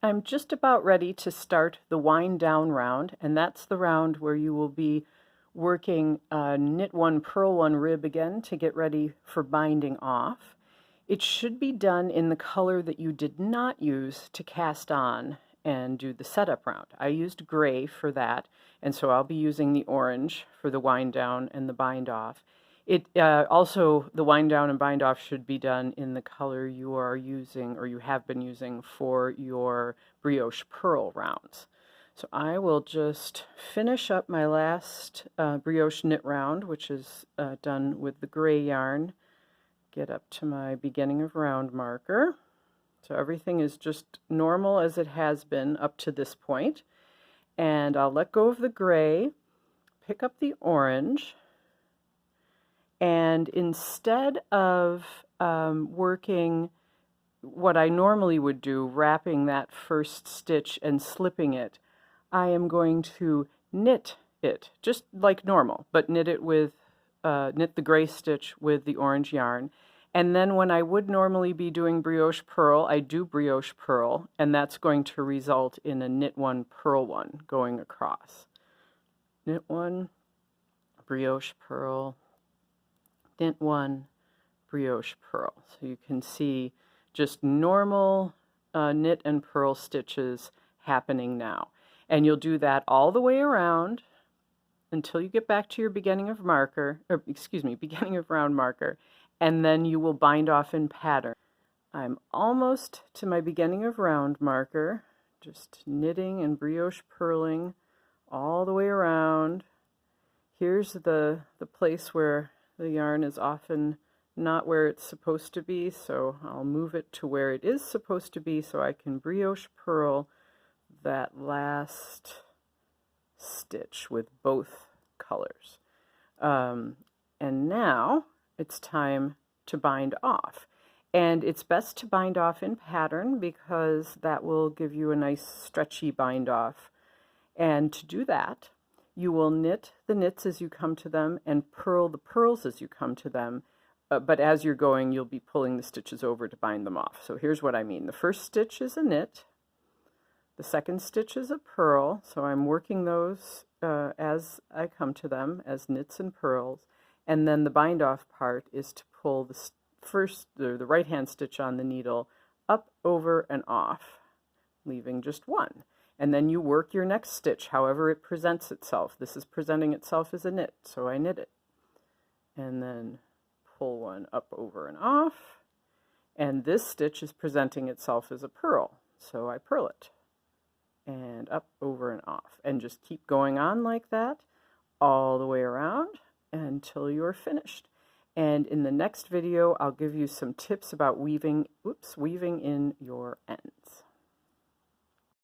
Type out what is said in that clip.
I'm just about ready to start the wind down round, and that's the round where you will be working knit one, purl one rib again to get ready for binding off. It should be done in the color that you did not use to cast on and do the setup round. I used gray for that, and so I'll be using the orange for the wind down and the bind off. Also, the wind down and bind off should be done in the color you are using or you have been using for your brioche purl rounds. So I will just finish up my last brioche knit round, which is done with the gray yarn. Get up to my beginning of round marker. So everything is just normal as it has been up to this point. And I'll let go of the gray, pick up the orange, and instead of working what I normally would do, wrapping that first stitch and slipping it, I am going to knit it, just like normal, but knit it with, knit the gray stitch with the orange yarn. And then when I would normally be doing brioche purl, I do brioche purl, and that's going to result in a knit one, purl one going across. Knit one, brioche purl, knit one, brioche purl. So you can see just normal knit and purl stitches happening now. And you'll do that all the way around until you get back to your beginning of marker, or excuse me, beginning of round marker, and then you will bind off in pattern. I'm almost to my beginning of round marker, just knitting and brioche purling all the way around. Here's the place where the yarn is often not where it's supposed to be, so I'll move it to where it is supposed to be so I can brioche purl that last stitch with both colors. And now it's time to bind off. And it's best to bind off in pattern because that will give you a nice stretchy bind off. And to do that, you will knit the knits as you come to them and purl the purls as you come to them. But as you're going, you'll be pulling the stitches over to bind them off. So here's what I mean. The first stitch is a knit. The second stitch is a purl. So I'm working those as I come to them as knits and purls. And then the bind off part is to pull the right hand stitch on the needle up, over, and off, leaving just one. And then you work your next stitch however it presents itself. This is presenting itself as a knit, so I knit it. And then pull one up, over, and off. And this stitch is presenting itself as a purl, so I purl it. And up, over, and off. And just keep going on like that all the way around until you're finished. And in the next video, I'll give you some tips about weaving in your ends.